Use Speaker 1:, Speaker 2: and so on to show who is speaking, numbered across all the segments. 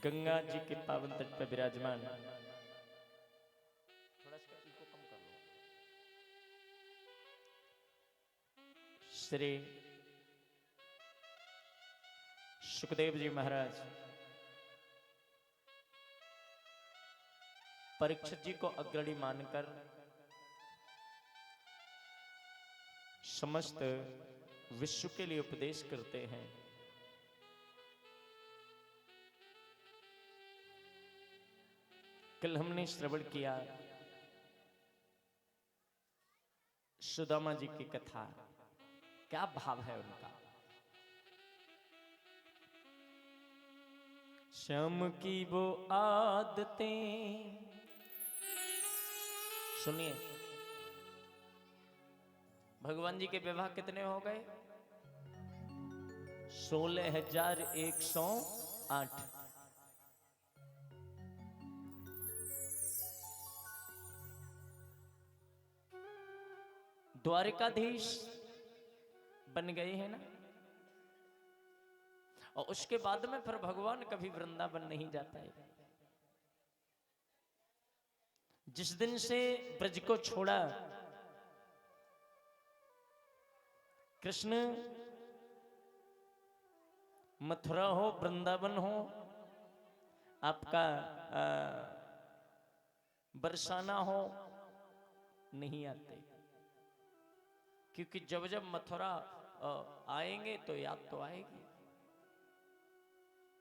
Speaker 1: गंगा जी के पावन तट पर विराजमान। थोड़ा इसका इको कम कर लो। श्री सुखदेव जी महाराज परीक्षित जी को अग्रणी मानकर समस्त विश्व के लिए उपदेश करते हैं। कल हमने श्रवण किया सुदामा जी की कथा। क्या भाव है उनका। श्याम की वो आदतें, सुनिए, भगवान जी के विवाह कितने हो गए? 16,108। द्वारिकाधीश बन गए हैं ना। और उसके बाद में फिर भगवान कभी वृंदावन नहीं जाता है। जिस दिन से ब्रज को छोड़ा कृष्ण, मथुरा हो वृंदावन हो, आपका बरसाना हो, नहीं आते। क्योंकि जब जब मथुरा आएंगे तो याद तो आएगी।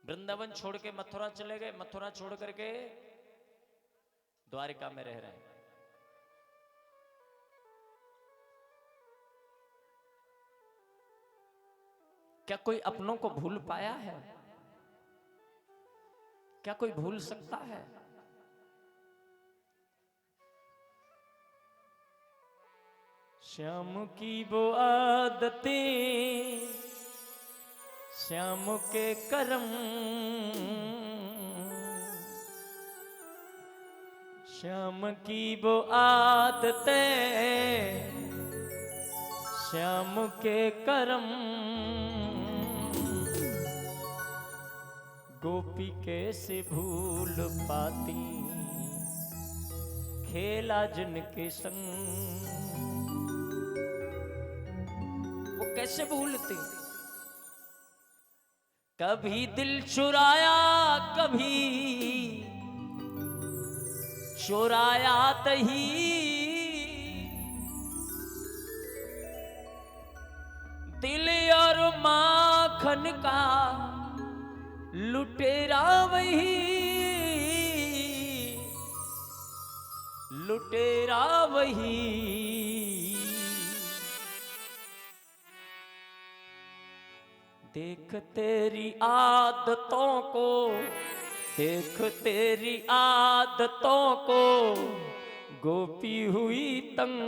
Speaker 1: वृंदावन छोड़ के मथुरा चले गए, मथुरा छोड़ करके द्वारिका में रह रहे हैं। क्या कोई अपनों को भूल पाया है? क्या कोई भूल सकता है? श्याम की वो आदतें, श्याम के करम, श्याम की वो आदतें, श्याम के करम, गोपी कैसे भूल पाती खेला जिनके संग। वो कैसे भूलते? कभी दिल चुराया, कभी चुराया तही, दिल और माखन का लुटेरा वही, लुटेरा वही। देख तेरी आदतों को, देख तेरी आदतों को, गोपी हुई तंग।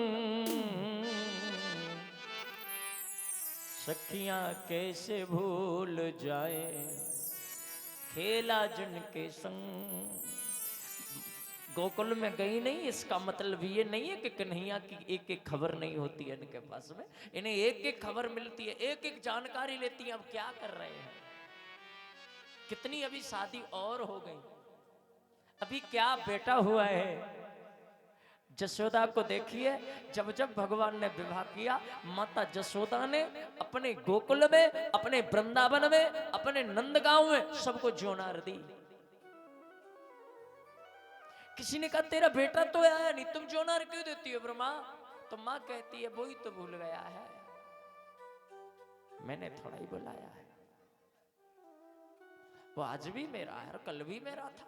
Speaker 1: सखियां कैसे भूल जाए खेला जिनके संग। गोकुल में गई नहीं, इसका मतलब ये नहीं है कि कन्हैया की एक एक खबर नहीं होती है इनके पास में। इन्हें एक एक खबर मिलती है, एक एक जानकारी लेती है। अब क्या कर रहे हैं, कितनी अभी शादी और हो गई, अभी क्या बेटा हुआ है। जसोदा को देखिए, जब जब भगवान ने विवाह किया, माता जसोदा ने अपने गोकुल में, अपने वृंदावन में, अपने नंदगांव में सबको जोनार दी। किसी ने कहा तेरा बेटा तो आया नहीं, तुम जोनार क्यों देती हो ब्रह्मा? तो मां कहती है वही तो भूल गया है, मैंने थोड़ा ही बुलाया है। वो आज भी मेरा है और कल भी मेरा था।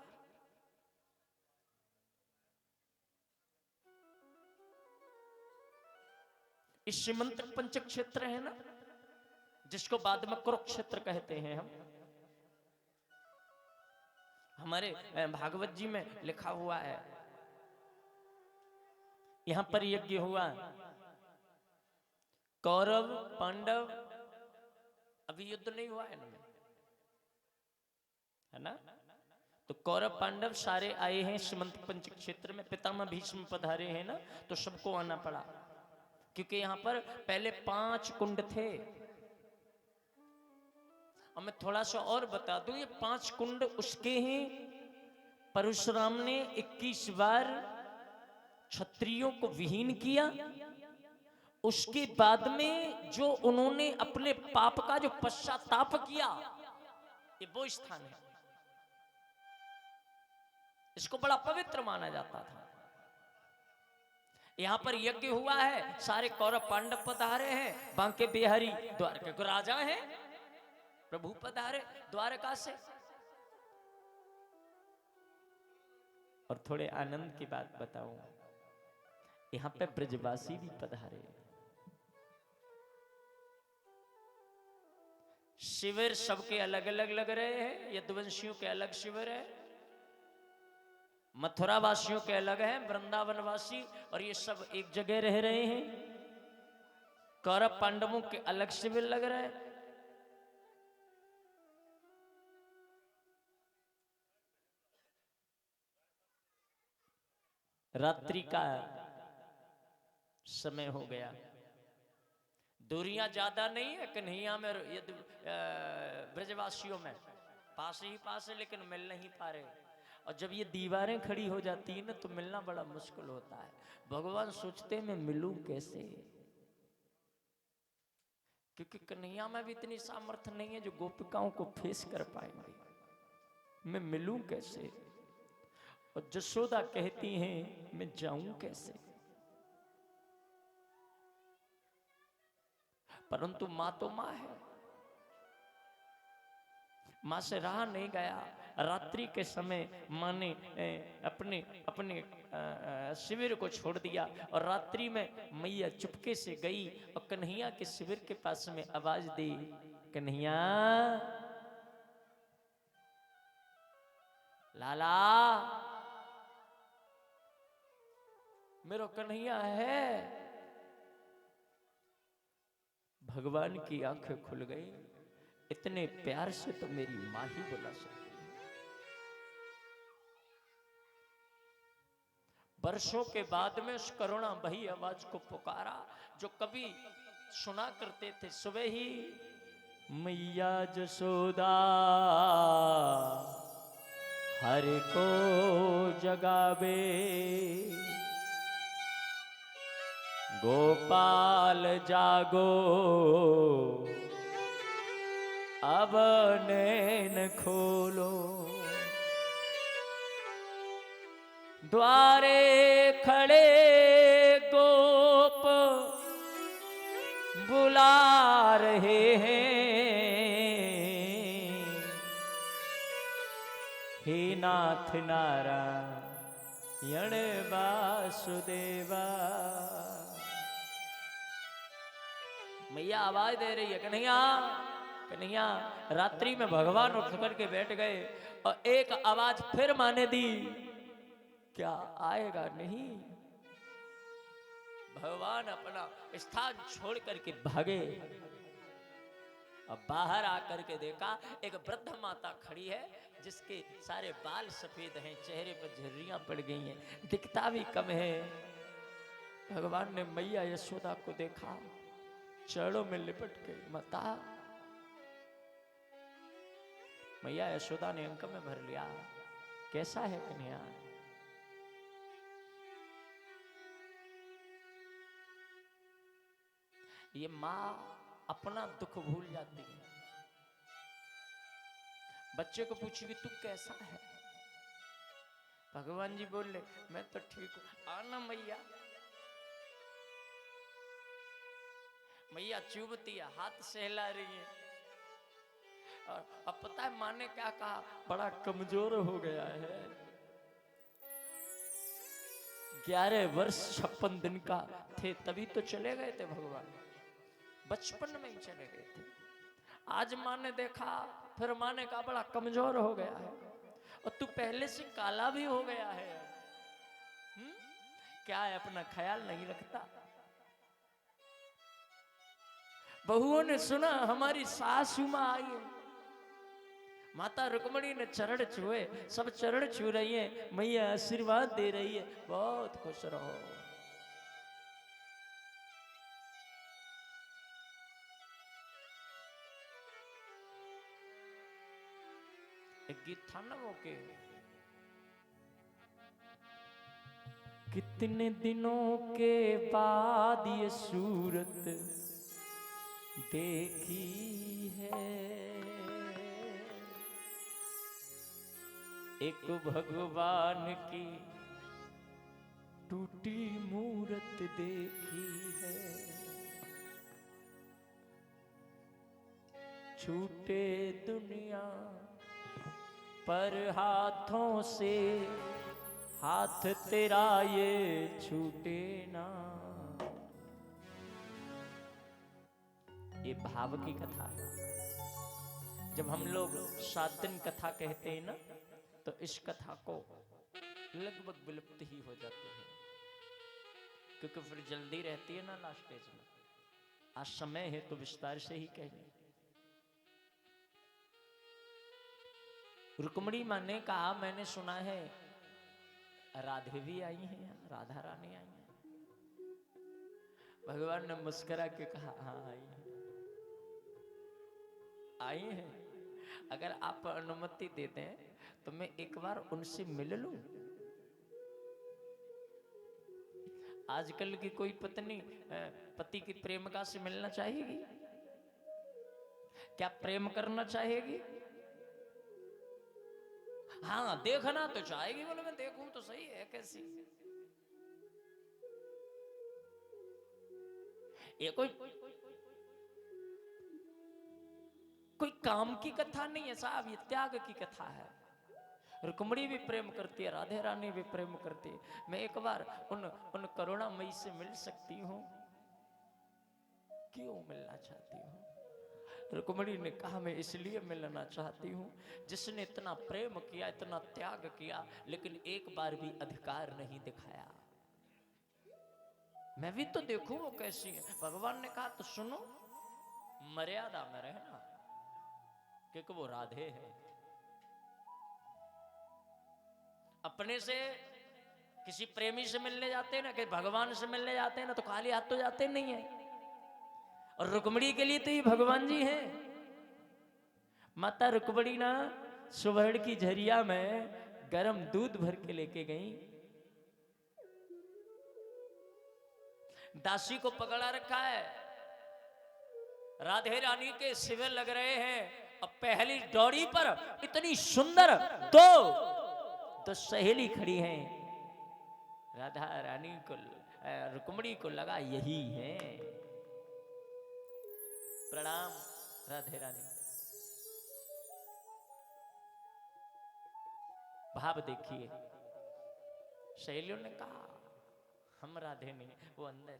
Speaker 1: इस सीमंत पंच क्षेत्र है ना, जिसको बाद में कुरुक्षेत्र कहते हैं हम। हमारे भागवत जी में लिखा हुआ है, यहां पर यज्ञ हुआ। कौरव पांडव, अभी युद्ध नहीं हुआ है इनमें, है ना। तो कौरव पांडव सारे आए हैं सीमंत पंच क्षेत्र में। पितामह भीष्म पधारे हैं ना, तो सबको आना पड़ा। क्योंकि यहां पर पहले 5 कुंड थे और मैं थोड़ा सा और बता दूं, ये 5 कुंड उसके हैं। परशुराम ने 21 बार क्षत्रियों को विहीन किया। उसके बाद में जो उन्होंने अपने पाप का जो पश्चाताप किया, ये वो स्थान है। इसको बड़ा पवित्र माना जाता था। यहां पर यज्ञ हुआ है, सारे कौरव पांडव पधारे हैं, बांके बिहारी द्वारका के राजा हैं, प्रभु पधारे द्वारका से। और थोड़े आनंद की बात बताऊं, यहां पे ब्रजवासी भी पधारे। शिविर सबके अलग अलग लग रहे हैं। यदुवंशियों के अलग शिविर है, मथुरा वासियों के अलग है, वृंदावन वासी, और ये सब एक जगह रह रहे हैं। कौरव पांडवों के अलग शिविर लग रहे हैं। रात्रि का समय हो गया, दूरियां ज्यादा नहीं है कन्हैया में, ब्रजवासियों में पास ही पास है, लेकिन मिल नहीं पा रहे। और जब ये दीवारें खड़ी हो जाती है ना, तो मिलना बड़ा मुश्किल होता है। भगवान सोचते मैं मिलूं कैसे, क्योंकि कन्हैया में भी इतनी सामर्थ्य नहीं है जो गोपिकाओं को फेस कर पाएंगे। मैं मिलूं कैसे। और जशोदा कहती हैं मैं जाऊं कैसे। परंतु मां तो मां है, मां से रहा नहीं गया। रात्रि के समय मां ने अपने अपने शिविर को छोड़ दिया, और रात्रि में मैया चुपके से गई और कन्हैया के शिविर के पास में आवाज दी, कन्हैया, लाला, मेरो कन्हैया है। भगवान की आंखें खुल गई, इतने प्यार से तो मेरी मां ही बुला सकती है। वर्षों के बाद में उस करुणा भई आवाज को पुकारा, जो कभी सुना करते थे सुबह ही, मैया जसोदा हर को जगावे, गोपाल जागो अब नैन खोलो, द्वारे खड़े गोप बुला रहे हैं, हे नाथ नारायण वासुदेवा। मैया आवाज दे रही है, कन्हैया, कन्हैया। रात्रि में भगवान उठ करके बैठ गए, और एक आवाज फिर माने दी, क्या आएगा नहीं। भगवान अपना स्थान छोड़ करके भागे, और बाहर आकर के देखा एक वृद्ध माता खड़ी है, जिसके सारे बाल सफेद हैं, चेहरे पर झुर्रियां पड़ गई हैं, दिखता भी कम है। भगवान ने मैया यशोदा को देखा, चरणों में लिपट के, माता। मैया यशोदा ने अंक में भर लिया, कैसा है कन्हैया। ये माँ अपना दुख भूल जाती है। बच्चे को पूछेगी तू कैसा है, भगवान जी बोले मैं तो ठीक हूं, आना मैया। मैया चुभती है, हाथ सहला रही है, और अब पता है माँ ने क्या कहा, बड़ा कमजोर हो गया है। 11 वर्ष 56 दिन का थे तभी तो चले गए थे भगवान, बचपन में ही चले गए थे। आज माँ ने देखा, फिर माँ ने कहा बड़ा कमजोर हो गया है, और तू पहले से काला भी हो गया है। क्या है, अपना ख्याल नहीं रखता। बहुओं ने सुना हमारी सासू माँ आई है, माता रुक्मणी ने चरण छुए, सब चरण छू रही है, मैया आशीर्वाद दे रही है, बहुत खुश रहो। गीत था ना वो के कितने दिनों के बाद ये सूरत देखी है, एक भगवान की टूटी मूरत देखी है। छूटे दुनिया पर हाथों से हाथ तेरा ये छूटे ना। ये भाव की कथा है। जब हम लोग 7 दिन कथा कहते हैं ना, तो इस कथा को लगभग विलुप्त ही हो जाते हैं, क्योंकि फिर जल्दी रहती है ना लास्ट स्टेज में। आज समय है तो विस्तार से ही कहेंगे। रुक्मणी माँ ने कहा, मैंने सुना है राधे भी आई हैं यहाँ, राधा रानी आई हैं। भगवान ने मुस्कुरा के कहा, हाँ आई हैं, आई हैं। अगर आप अनुमति देते हैं तो मैं एक बार उनसे मिल लूं। आजकल की कोई पत्नी पति की प्रेमिका से मिलना चाहेगी? क्या प्रेम करना चाहेगी? हाँ, देखना तो चाहेगी। बोले मैं देखूं तो सही है कैसी। ये कोई काम की कथा नहीं है साहब, ये त्याग की कथा है। रुक्मणी भी प्रेम करती है, राधे रानी भी प्रेम करती है। मैं एक बार उन करुणामयी से मिल सकती हूँ? क्यों मिलना चाहती हूँ? रुक्मणी ने कहा, मैं इसलिए मिलना चाहती हूँ जिसने इतना प्रेम किया, इतना त्याग किया, लेकिन एक बार भी अधिकार नहीं दिखाया। मैं भी तो देखूं वो कैसी है। भगवान ने कहा, तो सुनो, मर्यादा में रहना, क्योंकि वो राधे है। अपने से किसी प्रेमी से मिलने जाते हैं ना, कि भगवान से मिलने जाते हैं ना, तो खाली हाथ तो जाते नहीं है। और रुक्मणी के लिए तो ये भगवान जी हैं। माता रुक्मणी ना सुवर्ण की झरिया में गरम दूध भर के लेके गई। दासी को पकड़ा रखा है, राधे रानी के शिविर लग रहे हैं। अब पहली डोरी पर इतनी सुंदर दो सहेली खड़ी हैं। राधा रानी को, रुक्मणी को लगा यही है। प्रणाम राधे रानी। भाव देखिए, सहेलियों ने कहा, हम राधे नहीं, वो अंदर है।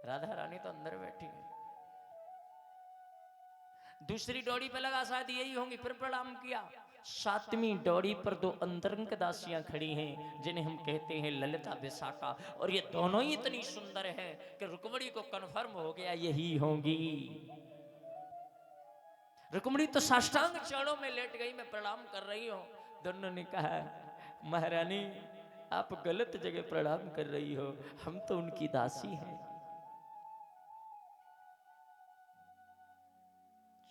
Speaker 1: राधा रानी तो अंदर बैठी है। दूसरी डोरी पे लगा, शायद यही होंगी, फिर प्रणाम किया। 7वीं डोरी पर 2 अंतरंग दासियां खड़ी हैं, जिन्हें हम कहते हैं ललिता विशाखा। और ये दोनों ही इतनी सुंदर हैं कि रुक्मणी को कन्फर्म हो गया यही होंगी। रुक्मणी तो साष्टांग चरणों में लेट गई, मैं प्रणाम कर रही हूं। दोनों ने कहा, महारानी आप गलत जगह प्रणाम कर रही हो, हम तो उनकी दासी हैं।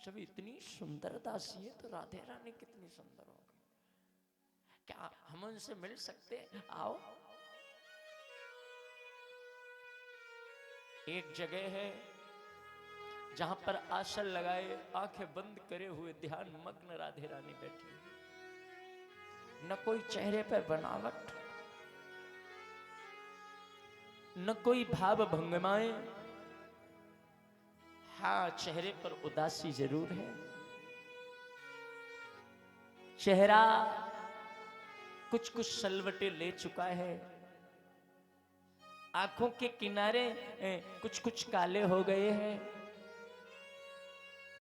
Speaker 1: जब इतनी सुंदर दासी है तो राधे रानी कितनी सुंदर होगी। क्या हम उनसे मिल सकते हैं? आओ। एक जगह है जहां पर आसन लगाए, आंखें बंद करे हुए ध्यान मग्न राधे रानी बैठी। न कोई चेहरे पर बनावट, न कोई भाव भंगिमाएं। हाँ, चेहरे पर उदासी जरूर है। चेहरा कुछ कुछ सलवटे ले चुका है। आंखों के किनारे कुछ कुछ काले हो गए हैं।